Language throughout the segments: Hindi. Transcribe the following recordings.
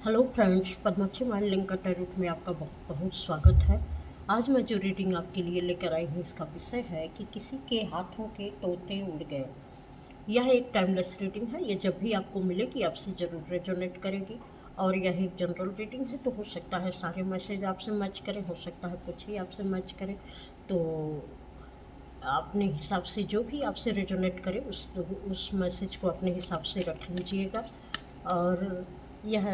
Hello friends, Padmakshi mind link का टैरोट में आपका बहुत बहुत स्वागत है। आज मैं जो रीडिंग आपके लिए लेकर आई हूँ, इसका विषय है कि किसी के हाथों के तोते उड़ गए। यह एक टाइमलेस रीडिंग है। ये जब भी आपको मिलेगी आपसे ज़रूर रेजोनेट करेगी। और यह एक जनरल रीडिंग है, तो हो सकता है सारे मैसेज आपसे मैच करें, हो सकता है कुछ ही आपसे मैच करें। तो अपने हिसाब से जो भी आपसे रेजोनेट करे उस मैसेज को अपने हिसाब से रख लीजिएगा। और यह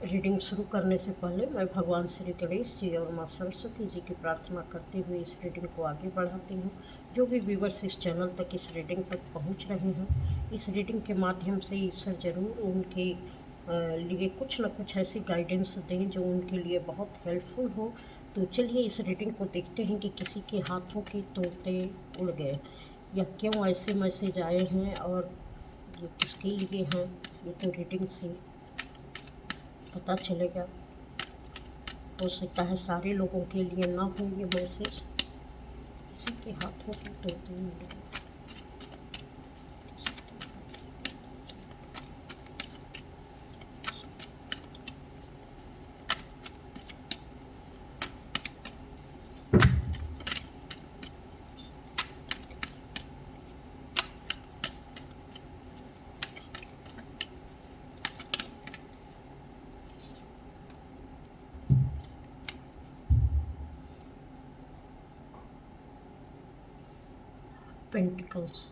रीडिंग शुरू करने से पहले मैं भगवान श्री गणेश जी और माँ सरस्वती जी की प्रार्थना करते हुए इस रीडिंग को आगे बढ़ाती हूँ। जो भी व्यूवर्स इस चैनल तक इस रीडिंग तक पहुँच रहे हैं, इस रीडिंग के माध्यम से ईश्वर जरूर उनके लिए कुछ न कुछ ऐसी गाइडेंस दें जो उनके लिए बहुत हेल्पफुल हो। तो चलिए इस रीडिंग को देखते हैं कि किसी के हाथों के तोते उड़ गए, या क्यों ऐसे मैसेज आए हैं और ये किसके लिए हैं, ये तो रीडिंग से पता चलेगा। हो सकता है सारे लोगों के लिए ना हो ये मैसेज। किसी के हाथों से तोते उड़ गए। पेंटिकल्स,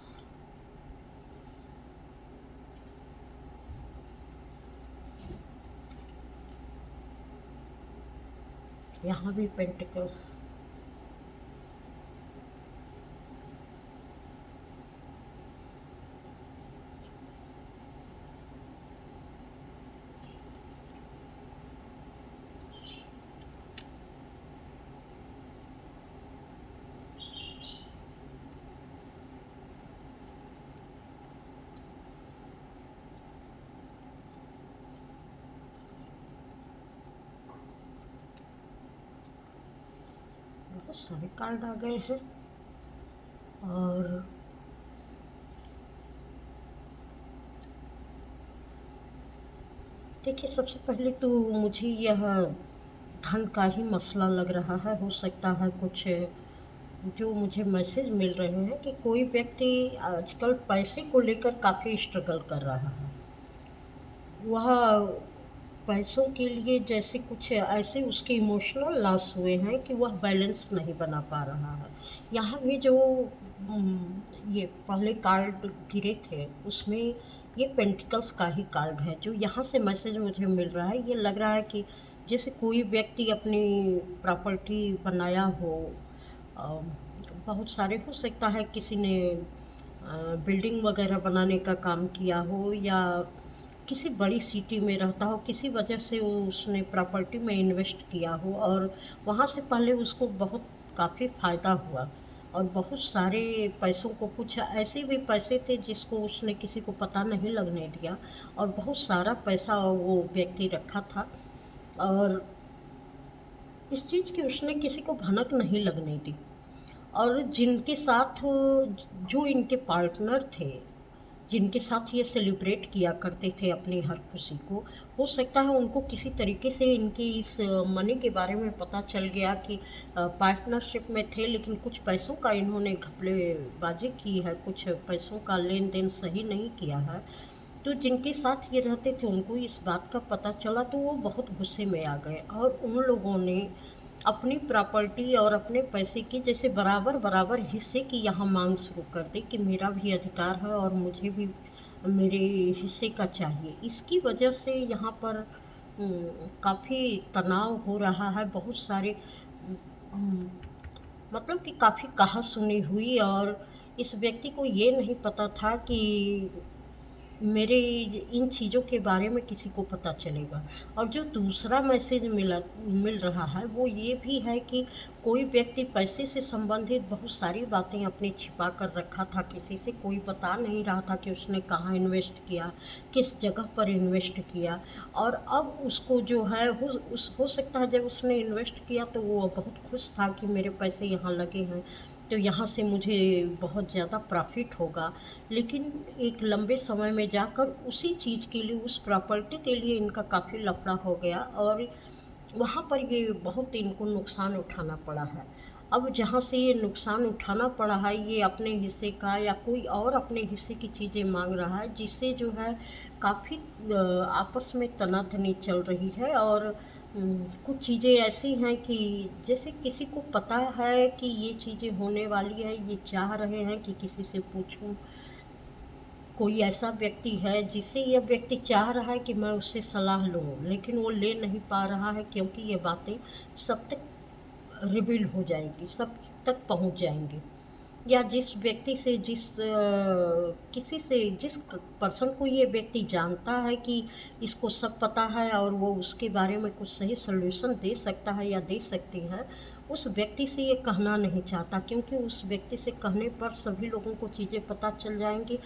यहाँ भी पेंटिकल्स। बहुत सारे कार्ड आ गए हैं। और देखिए, सबसे पहले तो मुझे यह धन का ही मसला लग रहा है। हो सकता है कुछ जो मुझे मैसेज मिल रहे हैं कि कोई व्यक्ति आजकल पैसे को लेकर काफ़ी स्ट्रगल कर रहा है। वह पैसों के लिए जैसे कुछ ऐसे उसके इमोशनल लॉस हुए हैं कि वह बैलेंस नहीं बना पा रहा है। यहाँ भी जो ये पहले कार्ड गिरे थे उसमें ये पेंटिकल्स का ही कार्ड है जो यहाँ से मैसेज मुझे मिल रहा है। ये लग रहा है कि जैसे कोई व्यक्ति अपनी प्रॉपर्टी बनाया हो। अ, बहुत सारे हो सकता है किसी ने बिल्डिंग वगैरह बनाने का काम किया हो, या किसी बड़ी सिटी में रहता हो, किसी वजह से वो उसने प्रॉपर्टी में इन्वेस्ट किया हो और वहाँ से पहले उसको बहुत काफ़ी फ़ायदा हुआ। और बहुत सारे पैसों को, कुछ ऐसे भी पैसे थे जिसको उसने किसी को पता नहीं लगने दिया, और बहुत सारा पैसा वो व्यक्ति रखा था। और इस चीज़ की उसने किसी को भनक नहीं लगने दी। और जिनके साथ जो इनके पार्टनर थे, जिनके साथ ये सेलिब्रेट किया करते थे अपनी हर खुशी को, हो सकता है उनको किसी तरीके से इनके इस मनी के बारे में पता चल गया कि पार्टनरशिप में थे लेकिन कुछ पैसों का इन्होंने घपलेबाजी की है, कुछ पैसों का लेन देन सही नहीं किया है। तो जिनके साथ ये रहते थे उनको इस बात का पता चला, तो वो बहुत गुस्से में आ गए और उन लोगों ने अपनी प्रॉपर्टी और अपने पैसे की जैसे बराबर बराबर हिस्से की यहाँ मांग शुरू कर दी कि मेरा भी अधिकार है और मुझे भी मेरे हिस्से का चाहिए। इसकी वजह से यहाँ पर काफ़ी तनाव हो रहा है। बहुत सारे उम, मतलब कि काफ़ी कहा-सुनी हुई, और इस व्यक्ति को ये नहीं पता था कि मेरे इन चीज़ों के बारे में किसी को पता चलेगा। और जो दूसरा मैसेज मिल रहा है वो ये भी है कि कोई व्यक्ति पैसे से संबंधित बहुत सारी बातें अपनी छिपा कर रखा था, किसी से कोई बता नहीं रहा था कि उसने कहाँ इन्वेस्ट किया, किस जगह पर इन्वेस्ट किया। और अब उसको जो है हो सकता है जब उसने इन्वेस्ट किया तो वो बहुत खुश था कि मेरे पैसे यहाँ लगे हैं तो यहाँ से मुझे बहुत ज़्यादा प्रॉफिट होगा। लेकिन एक लंबे समय में जाकर उसी चीज़ के लिए, उस प्रॉपर्टी के लिए इनका काफ़ी लफड़ा हो गया और वहाँ पर ये बहुत इनको नुकसान उठाना पड़ा है। अब जहाँ से ये नुकसान उठाना पड़ा है, ये अपने हिस्से का या कोई और अपने हिस्से की चीज़ें मांग रहा है, जिससे जो है काफ़ी आपस में तनातनी चल रही है। और कुछ चीज़ें ऐसी हैं कि जैसे किसी को पता है कि ये चीज़ें होने वाली है, ये चाह रहे हैं कि किसी से पूछूं। कोई ऐसा व्यक्ति है जिससे यह व्यक्ति चाह रहा है कि मैं उससे सलाह लूँ, लेकिन वो ले नहीं पा रहा है क्योंकि ये बातें सब तक रिवील हो जाएंगी, सब तक पहुंच जाएंगी। या जिस व्यक्ति से किसी से जिस पर्सन को ये व्यक्ति जानता है कि इसको सब पता है और वो उसके बारे में कुछ सही सॉल्यूशन दे सकता है या दे सकती है, उस व्यक्ति से ये कहना नहीं चाहता, क्योंकि उस व्यक्ति से कहने पर सभी लोगों को चीज़ें पता चल जाएंगी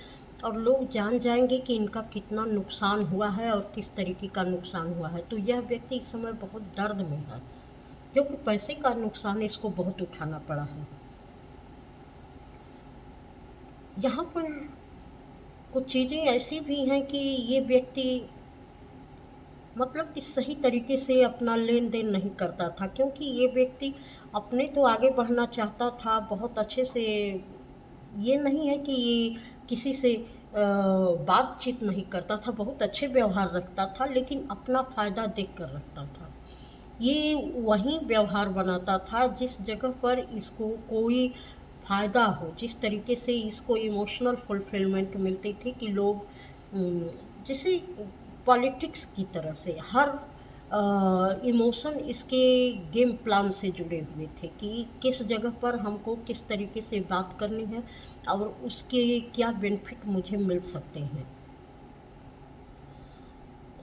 और लोग जान जाएंगे कि इनका कितना नुकसान हुआ है और किस तरीके का नुकसान हुआ है। तो यह व्यक्ति इस समय बहुत दर्द में है, क्योंकि पैसे का नुकसान इसको बहुत उठाना पड़ा है। यहाँ पर कुछ चीज़ें ऐसी भी हैं कि ये व्यक्ति मतलब कि सही तरीके से अपना लेन देन नहीं करता था, क्योंकि ये व्यक्ति अपने तो आगे बढ़ना चाहता था बहुत अच्छे से। ये नहीं है कि ये किसी से बातचीत नहीं करता था, बहुत अच्छे व्यवहार रखता था, लेकिन अपना फ़ायदा देख कर रखता था। ये वही व्यवहार बनाता था जिस जगह पर इसको कोई फ़ायदा हो, जिस तरीके से इसको इमोशनल फुलफिलमेंट मिलती थी कि लोग जैसे पॉलिटिक्स की तरह से हर इमोशन इसके गेम प्लान से जुड़े हुए थे कि किस जगह पर हमको किस तरीके से बात करनी है और उसके क्या बेनिफिट मुझे मिल सकते हैं।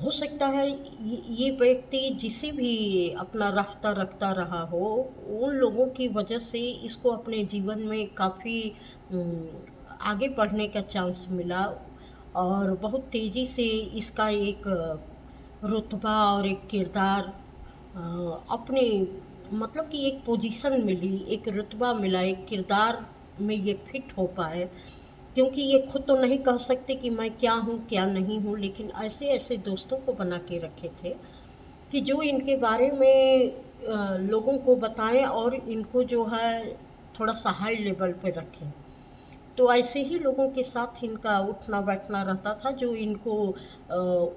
हो सकता है ये व्यक्ति जिसे भी अपना रास्ता रखता रहा हो, उन लोगों की वजह से इसको अपने जीवन में काफ़ी आगे बढ़ने का चांस मिला और बहुत तेज़ी से इसका एक रुतबा और एक किरदार अपने मतलब कि एक पोजीशन मिली, एक रुतबा मिला, एक किरदार में ये फिट हो पाए। क्योंकि ये खुद तो नहीं कह सकते कि मैं क्या हूँ क्या नहीं हूँ, लेकिन ऐसे ऐसे दोस्तों को बना के रखे थे कि जो इनके बारे में लोगों को बताएं और इनको जो है थोड़ा सा हाई लेवल पे रखें। तो ऐसे ही लोगों के साथ इनका उठना बैठना रहता था जो इनको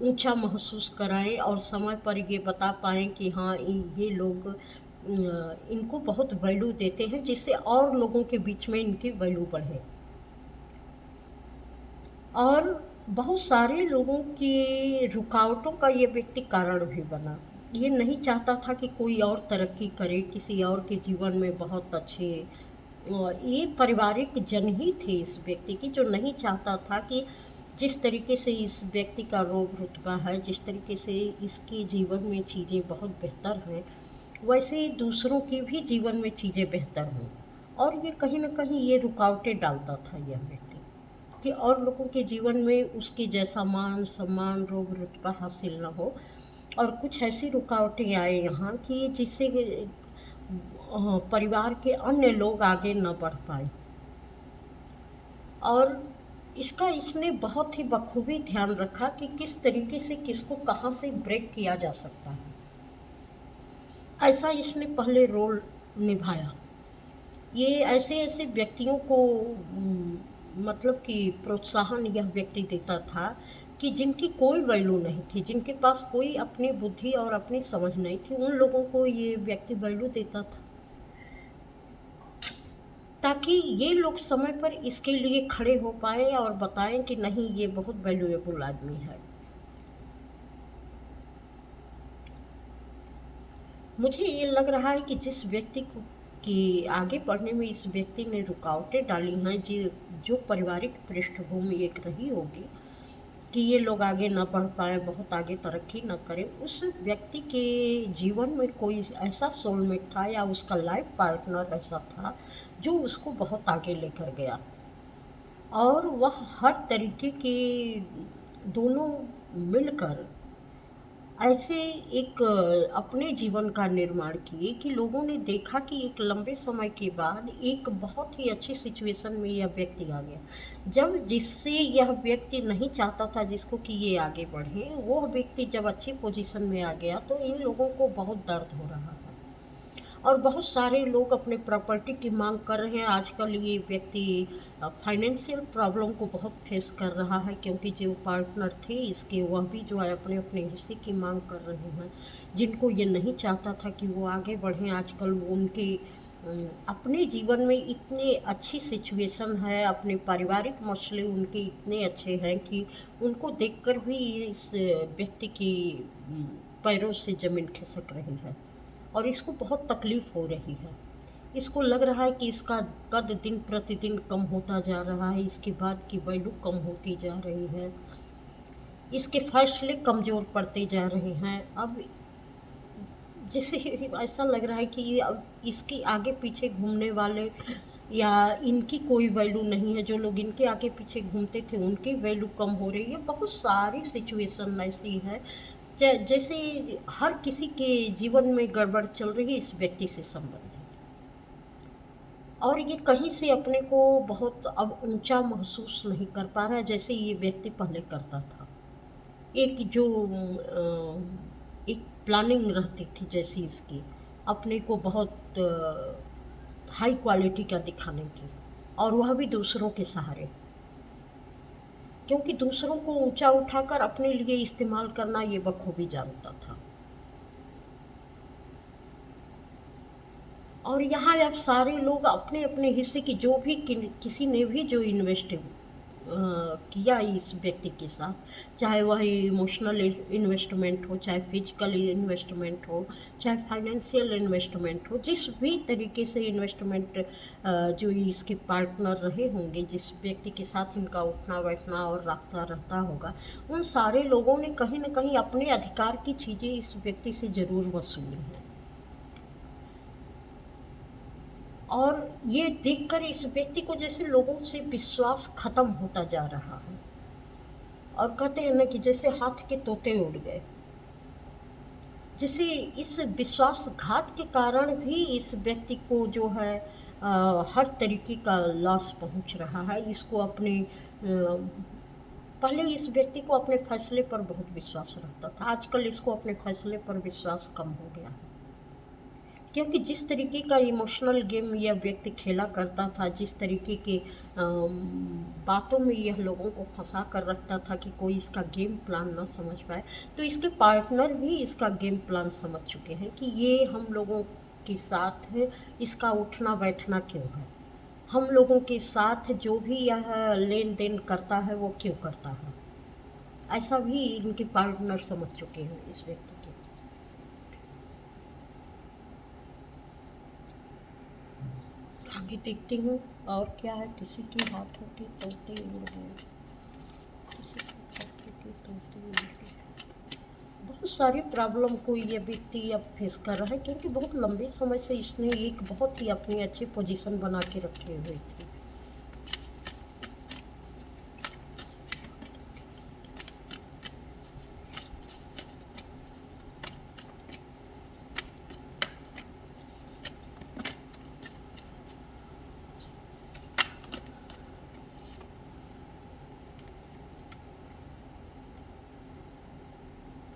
ऊंचा महसूस कराएं और समय पर ये बता पाएं कि हाँ ये लोग इनको बहुत वैल्यू देते हैं, जिससे और लोगों के बीच में इनकी वैल्यू बढ़े। और बहुत सारे लोगों की रुकावटों का ये व्यक्ति कारण भी बना। ये नहीं चाहता था कि कोई और तरक्की करे, किसी और के जीवन में बहुत अच्छे ये पारिवारिक जन ही थे इस व्यक्ति की, जो नहीं चाहता था कि जिस तरीके से इस व्यक्ति का रोब रुतबा है, जिस तरीके से इसके जीवन में चीज़ें बहुत बेहतर हैं, वैसे ही दूसरों के भी जीवन में चीज़ें बेहतर हों। और ये कहीं न कहीं ये रुकावटें डालता था यह व्यक्ति कि और लोगों के जीवन में उसके जैसा मान सम्मान रोब रुतबा हासिल न हो। और कुछ ऐसी रुकावटें आए यहाँ कि जिससे परिवार के अन्य लोग आगे न बढ़ पाए। और इसने बहुत ही बखूबी ध्यान रखा कि किस तरीके से किसको कहाँ से ब्रेक किया जा सकता है। ऐसा इसने पहले रोल निभाया। ये ऐसे ऐसे व्यक्तियों को मतलब कि प्रोत्साहन यह व्यक्ति देता था कि जिनकी कोई वैल्यू नहीं थी, जिनके पास कोई अपनी बुद्धि और अपनी समझ नहीं थी, उन लोगों को ये व्यक्ति वैल्यू देता था ताकि ये लोग समय पर इसके लिए खड़े हो पाए और बताएं कि नहीं ये बहुत वैल्यूएबल आदमी है। मुझे ये लग रहा है कि जिस व्यक्ति को कि आगे बढ़ने में इस व्यक्ति ने रुकावटें डाली हैं, जो पारिवारिक पृष्ठभूमि एक रही होगी, कि ये लोग आगे ना बढ़ पाएँ, बहुत आगे तरक्की ना करें, उस व्यक्ति के जीवन में कोई ऐसा सोलमेट था या उसका लाइफ़ पार्टनर ऐसा था, जो उसको बहुत आगे लेकर गया। और वह हर तरीके के दोनों मिलकर ऐसे एक अपने जीवन का निर्माण किए कि लोगों ने देखा कि एक लंबे समय के बाद एक बहुत ही अच्छी सिचुएशन में यह व्यक्ति आ गया। जब जिससे यह व्यक्ति नहीं चाहता था जिसको कि ये आगे बढ़े, वो व्यक्ति जब अच्छी पोजीशन में आ गया तो इन लोगों को बहुत दर्द हो रहा है। और बहुत सारे लोग अपने प्रॉपर्टी की मांग कर रहे हैं। आजकल ये व्यक्ति फाइनेंशियल प्रॉब्लम को बहुत फेस कर रहा है, क्योंकि जो पार्टनर थे इसके वह भी जो है अपने अपने हिस्से की मांग कर रहे हैं, जिनको ये नहीं चाहता था कि वो आगे बढ़ें। आजकल वो उनके अपने जीवन में इतनी अच्छी सिचुएशन है, अपने पारिवारिक मसले उनके इतने अच्छे हैं कि उनको देखकर भी इस व्यक्ति की पैरों से ज़मीन खिसक रही है और इसको बहुत तकलीफ़ हो रही है। इसको लग रहा है कि इसका कद दिन प्रतिदिन कम होता जा रहा है, इसके बाद की वैल्यू कम होती जा रही है, इसके फैसले कमज़ोर पड़ते जा रहे हैं। अब जैसे ऐसा लग रहा है कि ये अब इसके आगे पीछे घूमने वाले या इनकी कोई वैल्यू नहीं है, जो लोग इनके आगे पीछे घूमते थे उनकी वैल्यू कम हो रही है। बहुत सारी सिचुएशन ऐसी है जैसे हर किसी के जीवन में गड़बड़ चल रही है इस व्यक्ति से संबंधित, और ये कहीं से अपने को बहुत अब ऊंचा महसूस नहीं कर पा रहा है जैसे ये व्यक्ति पहले करता था। एक जो एक प्लानिंग रहती थी जैसी इसकी, अपने को बहुत हाई क्वालिटी का दिखाने की, और वह भी दूसरों के सहारे, क्योंकि दूसरों को ऊंचा उठाकर अपने लिए इस्तेमाल करना ये बखूबी जानता था। और यहाँ अब सारे लोग अपने अपने हिस्से की जो भी किसी ने भी जो इन्वेस्ट किया इस व्यक्ति के साथ, चाहे वह इमोशनल इन्वेस्टमेंट हो, चाहे फिजिकल इन्वेस्टमेंट हो, चाहे फाइनेंशियल इन्वेस्टमेंट हो, जिस भी तरीके से इन्वेस्टमेंट जो इसके पार्टनर रहे होंगे, जिस व्यक्ति के साथ इनका उठना बैठना और रास्ता रहता होगा, उन सारे लोगों ने कहीं ना कहीं अपने अधिकार की चीज़ें इस व्यक्ति से ज़रूर वसूली हैं। और ये देखकर इस व्यक्ति को जैसे लोगों से विश्वास खत्म होता जा रहा है, और कहते हैं ना कि जैसे हाथ के तोते उड़ गए। जैसे इस विश्वासघात के कारण भी इस व्यक्ति को जो है हर तरीके का लॉस पहुंच रहा है। इसको अपने पहले इस व्यक्ति को अपने फैसले पर बहुत विश्वास रहता था, आजकल इसको अपने फैसले पर विश्वास कम हो गया है, क्योंकि जिस तरीके का इमोशनल गेम यह व्यक्ति खेला करता था, जिस तरीके के बातों में यह लोगों को फंसा कर रखता था कि कोई इसका गेम प्लान ना समझ पाए, तो इसके पार्टनर भी इसका गेम प्लान समझ चुके हैं कि ये हम लोगों के साथ है, इसका उठना बैठना क्यों है, हम लोगों के साथ जो भी यह लेन देन करता है वो क्यों करता है। ऐसा भी इनके पार्टनर समझ चुके हैं इस व्यक्ति के। आगे देखती हूँ और क्या है। किसी की हाथों के तोते उड़ गए, किसी की हाथों के तोते उड़ गए। बहुत सारी प्रॉब्लम को ये व्यक्ति अब फेस कर रहा है, क्योंकि बहुत लंबे समय से इसने एक बहुत ही अपनी अच्छी पोजीशन बना के रखे हुए थे।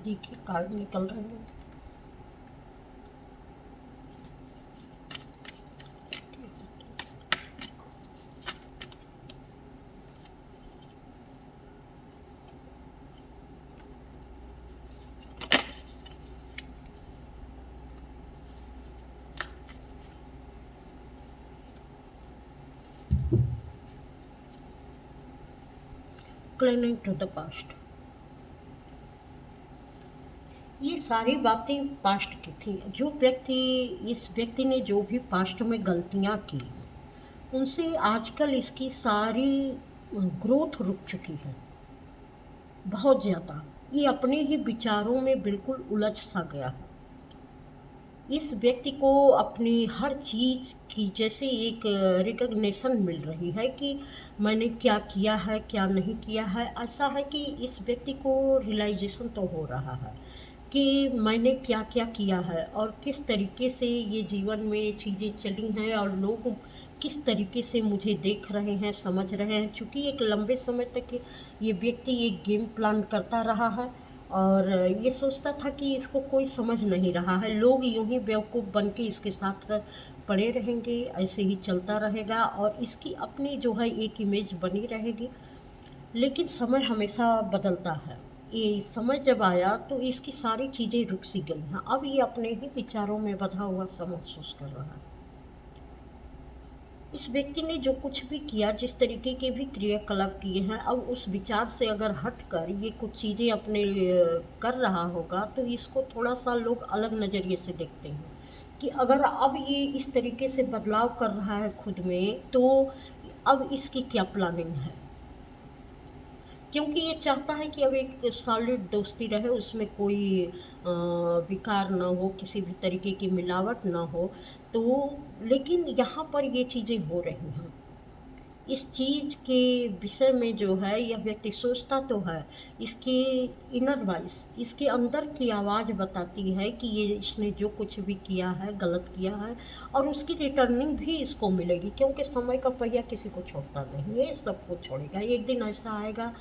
देखिए कार्ड निकल रहे हैं। Clinging to the past. ये सारी बातें पास्ट की थी। जो व्यक्ति इस व्यक्ति ने जो भी पास्ट में गलतियां की, उनसे आजकल इसकी सारी ग्रोथ रुक चुकी है। बहुत ज़्यादा। ये अपने ही विचारों में बिल्कुल उलझ सा गया है। इस व्यक्ति को अपनी हर चीज़ की जैसे एक रिकग्निशन मिल रही है कि मैंने क्या किया है, क्या नहीं किया है। ऐसा है कि इस व्यक्ति को रियलाइज़ेशन तो हो रहा है कि मैंने क्या-क्या किया है और किस तरीके से ये जीवन में चीज़ें चली हैं और लोग किस तरीके से मुझे देख रहे हैं, समझ रहे हैं। चूँकि एक लंबे समय तक ये व्यक्ति एक गेम प्लान करता रहा है और ये सोचता था कि इसको कोई समझ नहीं रहा है, लोग यूँ ही बेवकूफ़ बन के इसके साथ पड़े रहेंगे, ऐसे ही चलता रहेगा और इसकी अपनी जो है एक इमेज बनी रहेगी। लेकिन समय हमेशा बदलता है। ये समय जब आया तो इसकी सारी चीज़ें रुक सी गई हैं। अब ये अपने ही विचारों में बँधा हुआ सा महसूस कर रहा है। इस व्यक्ति ने जो कुछ भी किया, जिस तरीके के भी क्रियाकलाप किए हैं, अब उस विचार से अगर हटकर ये कुछ चीज़ें अपने कर रहा होगा, तो इसको थोड़ा-सा लोग अलग नज़रिए से देखते हैं कि अगर अब ये इस तरीके से बदलाव कर रहा है खुद में, तो अब इसकी क्या प्लानिंग है? क्योंकि ये चाहता है कि अब एक सॉलिड दोस्ती रहे, उसमें कोई विकार ना हो, किसी भी तरीके की मिलावट ना हो। तो लेकिन यहाँ पर ये चीज़ें हो रही हैं। इस चीज़ के विषय में जो है यह व्यक्ति सोचता तो है, इसके इनर वॉइस, इसके अंदर की आवाज़ बताती है कि ये इसने जो कुछ भी किया है, गलत किया है और उसकी रिटर्निंग भी इसको मिलेगी क्योंकि समय का पहिया किसी को छोड़ता नहीं है, सबको छोड़ेगा। एक दिन ऐसा आएगा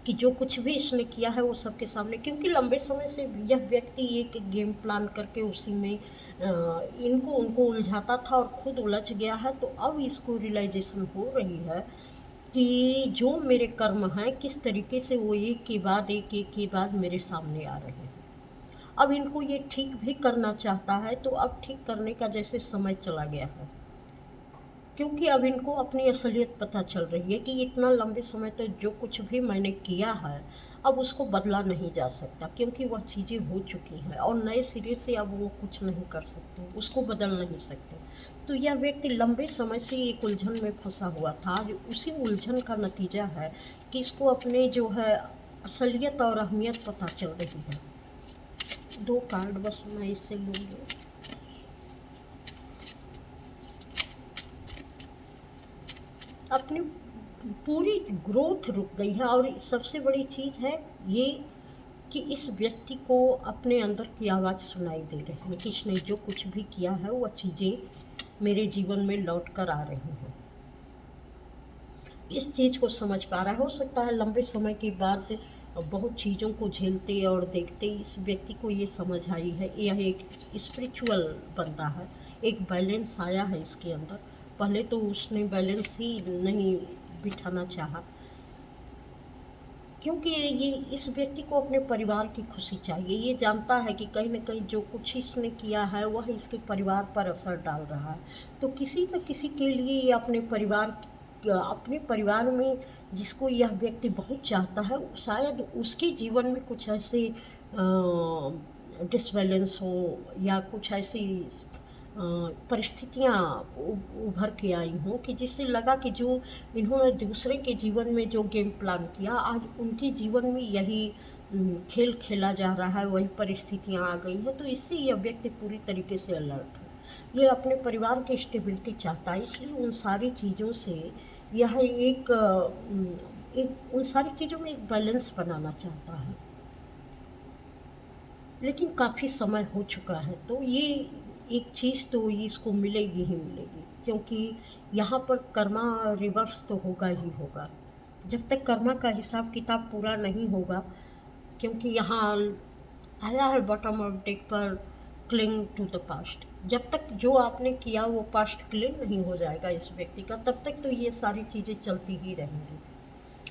कि जो कुछ भी इसने किया है वो सबके सामने क्योंकि लंबे समय से यह व्यक्ति एक गेम प्लान करके उसी में इनको उनको उलझाता था और खुद उलझ गया है। तो अब इसको रियलाइज़ेशन हो रही है कि जो मेरे कर्म हैं किस तरीके से वो एक के बाद एक, एक के बाद मेरे सामने आ रहे हैं। अब इनको ये ठीक भी करना चाहता है तो अब ठीक करने का जैसे समय चला गया है। क्योंकि अब इनको अपनी असलियत पता चल रही है कि इतना लंबे समय तक जो कुछ भी मैंने किया है, अब उसको बदला नहीं जा सकता क्योंकि वह चीज़ें हो चुकी हैं और नए सिरे से अब वो कुछ नहीं कर सकते, उसको बदल नहीं सकते। तो यह व्यक्ति लंबे समय से एक उलझन में फँसा हुआ था। आज उसी उलझन का नतीजा है कि इसको अपने जो है असलियत और अहमियत पता चल रही है। 2 कार्ड बस मैं इससे लूँगी। अपनी पूरी ग्रोथ रुक गई है और सबसे बड़ी चीज़ है ये कि इस व्यक्ति को अपने अंदर की आवाज़ सुनाई दे रही है कि इसने जो कुछ भी किया है वह चीज़ें मेरे जीवन में लौट कर आ रही हैं। इस चीज़ को समझ पा रहा है। हो सकता है लंबे समय के बाद बहुत चीज़ों को झेलते और देखते इस व्यक्ति को ये समझ आई है। यह एक स्पिरिचुअल बंदा है, एक बैलेंस आया है इसके अंदर। पहले तो उसने बैलेंस ही नहीं बिठाना चाहा क्योंकि ये इस व्यक्ति को अपने परिवार की खुशी चाहिए। ये जानता है कि कहीं न कहीं जो कुछ इसने किया है वह इसके परिवार पर असर डाल रहा है। तो किसी न किसी के लिए ये अपने परिवार में जिसको यह व्यक्ति बहुत चाहता है शायद उसके जीवन में कुछ ऐसे डिसबैलेंस हो या कुछ ऐसी परिस्थितियाँ उभर के आई हों कि जिससे लगा कि जो इन्होंने दूसरे के जीवन में जो गेम प्लान किया आज उनके जीवन में यही खेल खेला जा रहा है, वही परिस्थितियाँ आ गई हैं। तो इससे यह व्यक्ति पूरी तरीके से अलर्ट है। ये अपने परिवार की स्टेबिलिटी चाहता है इसलिए उन सारी चीज़ों से यह एक उन सारी चीज़ों में एक बैलेंस बनाना चाहता है। लेकिन काफ़ी समय हो चुका है तो ये एक चीज़ तो इसको मिलेगी ही मिलेगी क्योंकि यहाँ पर कर्मा रिवर्स तो होगा ही होगा। जब तक कर्मा का हिसाब किताब पूरा नहीं होगा क्योंकि यहाँ आया है बॉटम ऑफ डेक पर क्लिंग टू द पास्ट। जब तक जो आपने किया वो पास्ट क्लियर नहीं हो जाएगा इस व्यक्ति का तब तक तो ये सारी चीज़ें चलती ही रहेंगी।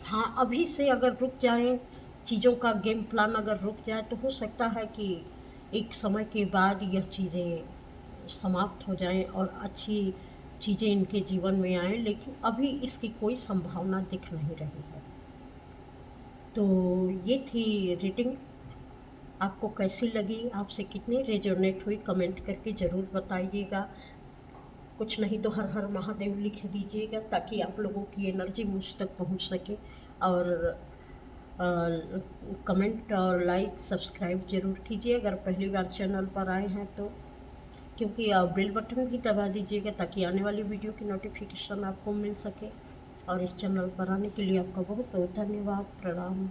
हाँ, अभी से अगर रुक जाएँ, चीज़ों का गेम प्लान अगर रुक जाए तो हो सकता है कि एक समय के बाद यह चीज़ें समाप्त हो जाएँ और अच्छी चीज़ें इनके जीवन में आएँ, लेकिन अभी इसकी कोई संभावना दिख नहीं रही है। तो ये थी रीडिंग। आपको कैसी लगी? आपसे कितनी रेजोनेट हुई? कमेंट करके ज़रूर बताइएगा। कुछ नहीं तो हर हर महादेव लिख दीजिएगा ताकि आप लोगों की एनर्जी मुझ तक पहुंच सके और कमेंट और लाइक सब्सक्राइब ज़रूर कीजिए अगर पहली बार चैनल पर आए हैं तो, क्योंकि आप बेल बटन भी दबा दीजिएगा ताकि आने वाली वीडियो की नोटिफिकेशन आपको मिल सके। और इस चैनल पर आने के लिए आपका बहुत बहुत धन्यवाद। प्रणाम।